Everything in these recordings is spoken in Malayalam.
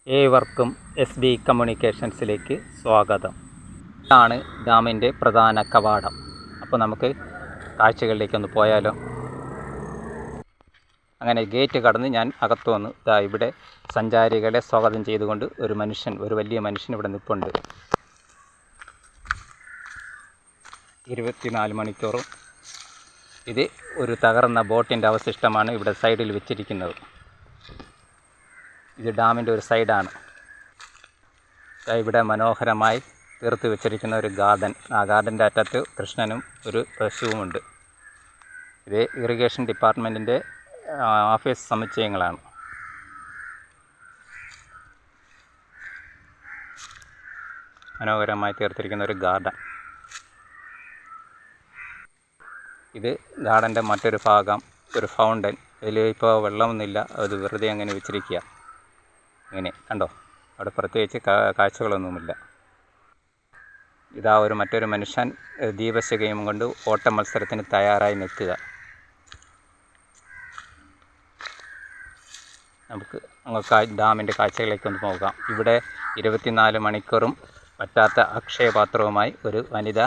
ഏവർക്കും SB കമ്മ്യൂണിക്കേഷൻസിലേക്ക് സ്വാഗതം. ഇതാണ് ഡാമിൻ്റെ പ്രധാന കവാടം. അപ്പോൾ നമുക്ക് കാഴ്ചകളിലേക്കൊന്ന് പോയാലോ. അങ്ങനെ ഗേറ്റ് കടന്ന് ഞാൻ അകത്തു വന്നു. ഇവിടെ സഞ്ചാരികളെ സ്വാഗതം ചെയ്തുകൊണ്ട് ഒരു വലിയ മനുഷ്യൻ ഇവിടെ നിൽപ്പുണ്ട്. 24 മണിക്കൂറും ഇത് ഒരു തകർന്ന ബോട്ടിൻ്റെ അവശിഷ്ടമാണ് ഇവിടെ സൈഡിൽ വെച്ചിരിക്കുന്നത്. ഇത് ഡാമിൻ്റെ ഒരു സൈഡാണ്. ഇവിടെ മനോഹരമായി തീർത്ത് വെച്ചിരിക്കുന്ന ഒരു ഗാർഡൻ. ആ ഗാർഡൻ്റെ അറ്റത്ത് കൃഷ്ണനും ഒരു പശുവുമുണ്ട്. ഇത് ഇറിഗേഷൻ ഡിപ്പാർട്ട്മെൻറ്റിൻ്റെ ഓഫീസ് സമുച്ചയങ്ങളാണ്. മനോഹരമായി തീർത്തിരിക്കുന്ന ഒരു ഗാർഡൻ. ഇത് ഗാർഡൻ്റെ മറ്റൊരു ഭാഗം, ഒരു ഫൗണ്ടൻ. ഇതിൽ ഇപ്പോൾ വെള്ളമൊന്നുമില്ല, അത് വെറുതെ അങ്ങനെ വെച്ചിരിക്കുക. ഇങ്ങനെ കണ്ടോ, അവിടെ പ്രത്യേകിച്ച് കാഴ്ചകളൊന്നുമില്ല. ഇതാ മറ്റൊരു മനുഷ്യൻ ദീപശിഖയും കൊണ്ട് ഓട്ട മത്സരത്തിന് തയ്യാറായി നിൽക്കുക. നമുക്ക് ഡാമിൻ്റെ കാഴ്ചകളിലേക്കൊന്ന് പോകാം. ഇവിടെ 24 മണിക്കൂറും പറ്റാത്ത അക്ഷയപാത്രവുമായി ഒരു വനിത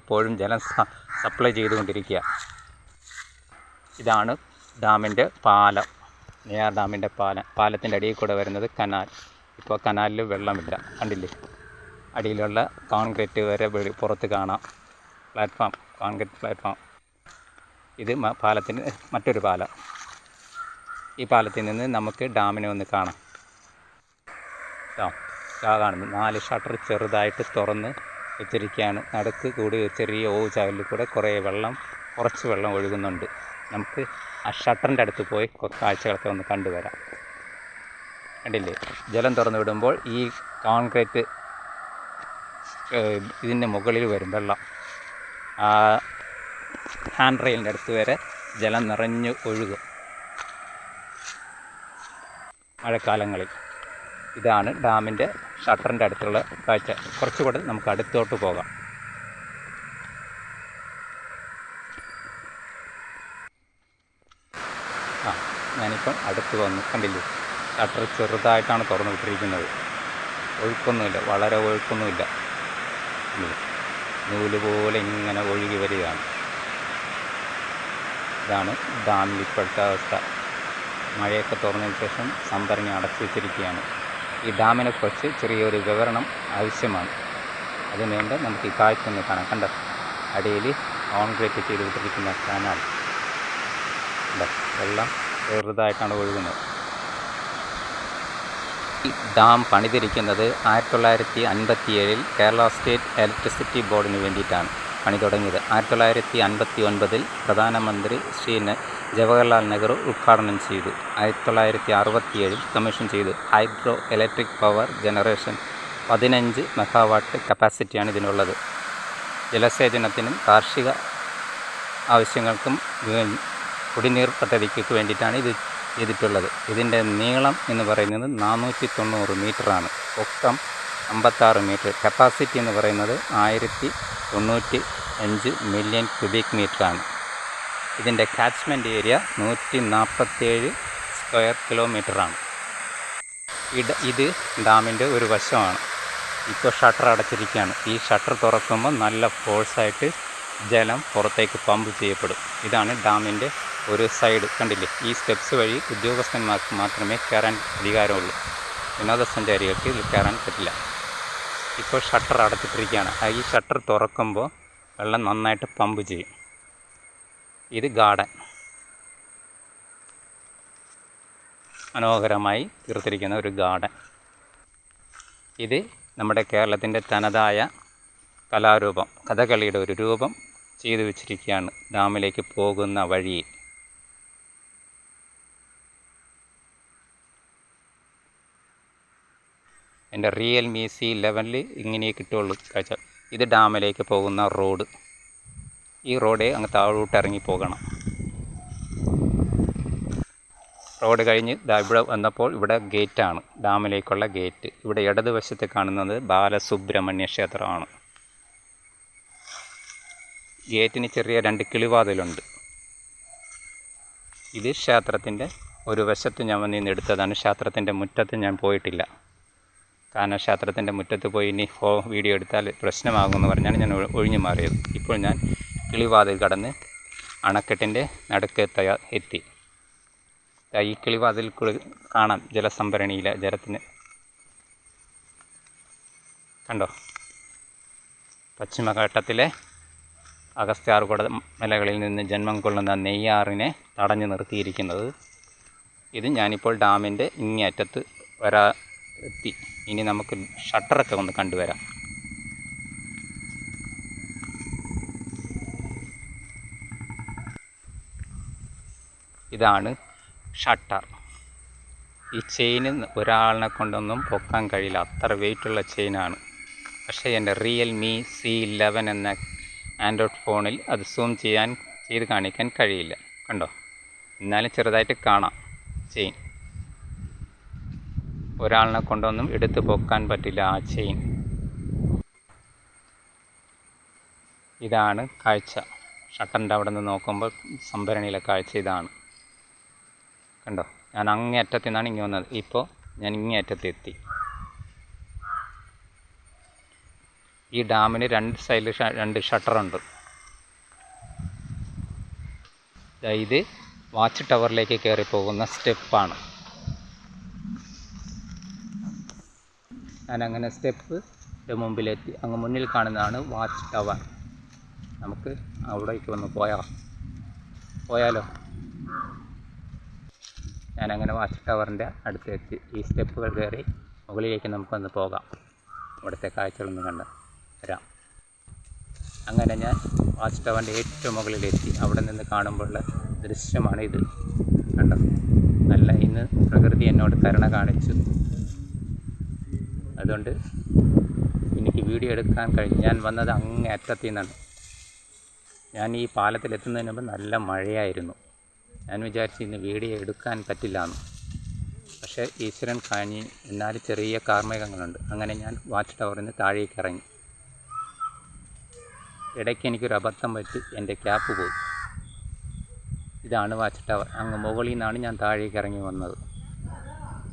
എപ്പോഴും ജലം സപ്ലൈ ചെയ്തുകൊണ്ടിരിക്കുക. ഇതാണ് ഡാമിൻ്റെ പാലം, നെയ്യാർ ഡാമിൻ്റെ പാലത്തിൻ്റെ അടിയിൽ കൂടെ വരുന്നത് കനാൽ. ഇപ്പോൾ കനാലിൽ വെള്ളമില്ല, കണ്ടില്ലേ. അടിയിലുള്ള കോൺക്രീറ്റ് വരെ പുറത്ത് കാണാം. Concrete platform. ഇത് പാലത്തിന് മറ്റൊരു പാലം. ഈ പാലത്തിൽ നിന്ന് നമുക്ക് ഡാമിനെ ഒന്ന് കാണാം. കാണുന്നു 4 ഷട്ടർ ചെറുതായിട്ട് തുറന്ന് വെച്ചിരിക്കുകയാണ്. നടുക്ക് കൂടി ചെറിയ ചാലിൽ കൂടെ കുറച്ച് വെള്ളം ഒഴുകുന്നുണ്ട്. നമുക്ക് ആ ഷട്ടറിൻ്റെ അടുത്ത് പോയി കാഴ്ചകളൊക്കെ ഒന്ന് കണ്ടുവരാം. കണ്ടില്ലേ, ജലം തുറന്നു വിടുമ്പോൾ ഈ കോൺക്രീറ്റ് ഇതിൻ്റെ മുകളിൽ വരും വെള്ളം. ആ ഹാൻഡ് റെയിലിൻ്റെ അടുത്ത് വരെ ജലം നിറഞ്ഞു ഒഴുകും മഴക്കാലങ്ങളിൽ. ഇതാണ് ഡാമിൻ്റെ ഷട്ടറിൻ്റെ അടുത്തുള്ള കാഴ്ച. കുറച്ചുകൂടെ നമുക്ക് അടുത്തോട്ട് പോകാം. ഞാനിപ്പം അടുത്ത് വന്നു. കണ്ടില്ലേ, ഷട്ടർ ചെറുതായിട്ടാണ് തുറന്നു വിട്ടിരിക്കുന്നത്. ഒഴുക്കൊന്നുമില്ല, വളരെ ഒഴുക്കൊന്നുമില്ല. നൂല് പോലെ ഇങ്ങനെ ഒഴുകി വരികയാണ്. ഇതാണ് ഡാമിൽ ഇപ്പോഴത്തെ അവസ്ഥ. മഴയൊക്കെ തുറന്നതിന് ശേഷം സംഭരണി അടച്ചു വെച്ചിരിക്കുകയാണ്. ഈ ഡാമിനെക്കുറിച്ച് ചെറിയൊരു വിവരണം ആവശ്യമാണ്. അതിനുവേണ്ട നമുക്ക് ഈ കാഴ്ച ഒന്ന് കാണാം. കണ്ട, അടിയിൽ കോൺക്രീറ്റ് ചെയ്ത് വിട്ടിരിക്കുന്ന കനാൽ. വെള്ളം ചെറുതായിട്ടാണ് ഒഴുകുന്നത്. ഈ ഡാം പണിതിരിക്കുന്നത് 1957 കേരള സ്റ്റേറ്റ് ഇലക്ട്രിസിറ്റി ബോർഡിന് വേണ്ടിയിട്ടാണ് പണി തുടങ്ങിയത്. 1959 പ്രധാനമന്ത്രി ശ്രീ ജവഹർലാൽ നെഹ്റു ഉദ്ഘാടനം ചെയ്തു. 1967 കമ്മീഷൻ ചെയ്തു. Hydro electric power generation 15 megawatt കപ്പാസിറ്റിയാണ് ഇതിനുള്ളത്. ജലസേചനത്തിനും കാർഷിക ആവശ്യങ്ങൾക്കും കുടിനീർ പദ്ധതിക്ക് വേണ്ടിയിട്ടാണ് ഇത് ചെയ്തിട്ടുള്ളത്. ഇതിൻ്റെ നീളം എന്ന് പറയുന്നത് 490 മീറ്ററാണ്. പൊക്കം 56 മീറ്റർ. കപ്പാസിറ്റി എന്ന് പറയുന്നത് 1095 മില്യൺ ക്യൂബിക് മീറ്ററാണ്. ഇതിൻ്റെ കാച്ച്മെൻറ്റ് ഏരിയ 147 സ്ക്വയർ കിലോമീറ്ററാണ്. ഇത് ഡാമിൻ്റെ ഒരു വശമാണ്. ഇപ്പോൾ ഷട്ടർ അടച്ചിരിക്കുകയാണ്. ഈ ഷട്ടർ തുറക്കുമ്പോൾ നല്ല ഫോഴ്സായിട്ട് ജലം പുറത്തേക്ക് പമ്പ് ചെയ്യപ്പെടും. ഇതാണ് ഡാമിൻ്റെ ഒരു സൈഡ്. കണ്ടില്ലേ, ഈ സ്റ്റെപ്സ് വഴി ഉദ്യോഗസ്ഥന്മാർക്ക് മാത്രമേ കയറാൻ അധികാരമുള്ളൂ. വിനോദസഞ്ചാരികൾക്ക് ഇതിൽ കയറാൻ പറ്റില്ല. ഇപ്പോൾ ഷട്ടർ അടച്ചിട്ടിരിക്കുകയാണ്. ഈ ഷട്ടർ തുറക്കുമ്പോൾ വെള്ളം നന്നായിട്ട് പമ്പ് ചെയ്യും. ഇത് ഗാർഡൻ. മനോഹരമായി തീർത്തിരിക്കുന്ന ഒരു ഗാർഡൻ. ഇത് നമ്മുടെ കേരളത്തിൻ്റെ തനതായ കലാരൂപം, കഥകളിയുടെ ഒരു രൂപം ചെയ്തു വെച്ചിരിക്കുകയാണ് ഡാമിലേക്ക് പോകുന്ന വഴിയിൽ. എൻ്റെ റിയൽമി C11 ഇങ്ങനെ കിട്ടുള്ളൂ കാഴ്ച. ഇത് ഡാമിലേക്ക് പോകുന്ന റോഡ്. ഈ റോഡ് അങ്ങ് താഴോട്ട് ഇറങ്ങി പോകണം. റോഡ് കഴിഞ്ഞ് ഇവിടെ വന്നപ്പോൾ ഇവിടെ ഗേറ്റാണ്, ഡാമിലേക്കുള്ള ഗേറ്റ്. ഇവിടെ ഇടതുവശത്ത് കാണുന്നത് ബാലസുബ്രഹ്മണ്യ ക്ഷേത്രമാണ്. ഗേറ്റിന് ചെറിയ 2 കിളിവാതിലുണ്ട്. ഇത് ക്ഷേത്രത്തിൻ്റെ ഒരു വശത്ത് ഞാൻ വന്നിന്ന് എടുത്തതാണ്. ക്ഷേത്രത്തിൻ്റെ മുറ്റത്ത് ഞാൻ പോയിട്ടില്ല. കാരണം ക്ഷേത്രത്തിൻ്റെ മുറ്റത്ത് പോയി ഇനി വീഡിയോ എടുത്താൽ പ്രശ്നമാകുമെന്ന് പറഞ്ഞാണ് ഞാൻ ഒഴിഞ്ഞു മാറിയത്. ഇപ്പോൾ ഞാൻ കിളിവാതിൽ കടന്ന് അണക്കെട്ടിൻ്റെ എത്തി. ഈ കിളിവാതിൽ കൂടി കാണാം ജലസംഭരണിയിലെ ജലത്തിന്. കണ്ടോ, പശ്ചിമഘട്ടത്തിലെ അഗസ്ത്യാർകൂട മലകളിൽ നിന്ന് ജന്മം കൊള്ളുന്ന നെയ്യാറിനെ തടഞ്ഞു നിർത്തിയിരിക്കുന്നത്. ഇത് ഞാനിപ്പോൾ ഡാമിൻ്റെ ഇങ്ങേയറ്റത്ത് എത്തി. ഇനി നമുക്ക് ഷട്ടറൊക്കെ ഒന്ന് കണ്ടുവരാം. ഇതാണ് ഷട്ടർ. ഈ ചെയിന് ഒരാളിനെ കൊണ്ടൊന്നും പൊക്കാൻ കഴിയില്ല, അത്ര വെയിറ്റുള്ള ചെയിനാണ്. പക്ഷേ എൻ്റെ റിയൽമി C11 എന്ന ആൻഡ്രോയിഡ് ഫോണിൽ അത് സൂം ചെയ്ത് കാണിക്കാൻ കഴിയില്ല. കണ്ടോ, എന്നാലും ചെറുതായിട്ട് കാണാം ചെയിൻ. ഒരാളിനെ കൊണ്ടൊന്നും എടുത്ത് പൊക്കാൻ പറ്റില്ല ആ ചെയിൻ. ഇതാണ് കാഴ്ച. ഷട്ടറിൻ്റെ അവിടെ നിന്ന് നോക്കുമ്പോൾ സംഭരണിയിലെ കാഴ്ച ഇതാണ്. കണ്ടോ, ഞാൻ അങ്ങേയറ്റത്തിൽ നിന്നാണ് ഇങ്ങനെ വന്നത്. ഇപ്പോൾ ഞാൻ ഇങ്ങേയറ്റത്തെത്തി. ഈ ഡാമിന് രണ്ട് സൈഡിൽ 2 ഷട്ടറുണ്ട്. ഇത് വാച്ച് ടവറിലേക്ക് കയറി പോകുന്ന സ്റ്റെപ്പാണ്. ഞാനങ്ങനെ സ്റ്റെപ്പിൻ്റെ മുമ്പിലെത്തി. അങ്ങ് മുന്നിൽ കാണുന്നതാണ് വാച്ച് ടവർ. നമുക്ക് അവിടേക്ക് ഒന്ന് പോയാലോ? ഞാനങ്ങനെ വാച്ച് ടവറിൻ്റെ അടുത്തെത്തി. ഈ സ്റ്റെപ്പുകൾ കയറി മുകളിലേക്ക് നമുക്കൊന്ന് പോകാം. ഇവിടുത്തെ കാഴ്ചകളൊന്ന് കണ്ട് വരാം. അങ്ങനെ ഞാൻ വാച്ച് ടവറിൻ്റെ ഏറ്റവും മുകളിലെത്തി. അവിടെ നിന്ന് കാണുമ്പോഴുള്ള ദൃശ്യമാണ് ഇത്. കണ്ടോ, നല്ല ഇന്ന് പ്രകൃതി എന്നോട് കരുണ കാണിച്ചു. അതുകൊണ്ട് എനിക്ക് വീഡിയോ എടുക്കാൻ കഴിഞ്ഞു. ഞാൻ വന്നത് അങ്ങേ അറ്റത്തിൽ നിന്നാണ്. ഞാൻ ഈ പാലത്തിലെത്തുന്നതിന് മുമ്പ് നല്ല മഴയായിരുന്നു. ഞാൻ വിചാരിച്ചു ഇന്ന് വീഡിയോ എടുക്കാൻ പറ്റില്ല എന്ന്. പക്ഷേ ഈശ്വരൻ കാഞ്ഞി, എന്നാലും ചെറിയ കാർമേഘങ്ങളുണ്ട്. അങ്ങനെ ഞാൻ വാച്ച് ടവറിൽ നിന്ന് താഴേക്ക് ഇറങ്ങി. ഇടയ്ക്ക് എനിക്കൊരു അബദ്ധം പറ്റി, എൻ്റെ ക്യാപ്പ് പോയി. ഇതാണ് വാച്ച് ടവർ. അങ്ങ് മുകളിൽ നിന്നാണ് ഞാൻ താഴേക്ക് ഇറങ്ങി വന്നത്.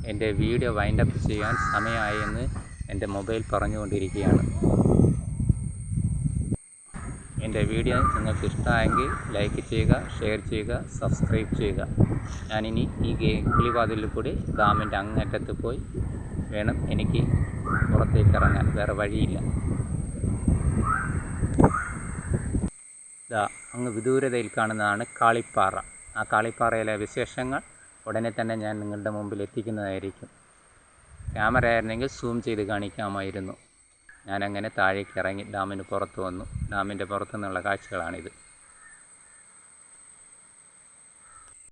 എൻ്റെ വീഡിയോ വൈൻഡപ്പ് ചെയ്യാൻ സമയമായെന്ന് എൻ്റെ മൊബൈൽ പറഞ്ഞുകൊണ്ടിരിക്കുകയാണ്. എൻ്റെ വീഡിയോ നിങ്ങൾക്ക് ഇഷ്ടമായെങ്കിൽ ലൈക്ക് ചെയ്യുക, ഷെയർ ചെയ്യുക, സബ്സ്ക്രൈബ് ചെയ്യുക. ഞാനിനി ഈ കിളിവാതിലിൽ കൂടി ഡാമിൻ്റെ അങ്ങറ്റത്ത് പോയി വേണം എനിക്ക് പുറത്തേക്ക് ഇറങ്ങാൻ. വേറെ വഴിയില്ല. അങ്ങ് വിദൂരതയിൽ കാണുന്നതാണ് കാളിപ്പാറ. ആ കാളിപ്പാറയിലെ വിശേഷങ്ങൾ ഉടനെ തന്നെ ഞാൻ നിങ്ങളുടെ മുമ്പിൽ എത്തിക്കുന്നതായിരിക്കും. ക്യാമറ ആയിരുന്നെങ്കിൽ സൂം ചെയ്ത് കാണിക്കാമായിരുന്നു. ഞാനങ്ങനെ താഴേക്ക് ഇറങ്ങി ഡാമിന് പുറത്ത് വന്നു. ഡാമിൻ്റെ പുറത്തു നിന്നുള്ള കാഴ്ചകളാണിത്.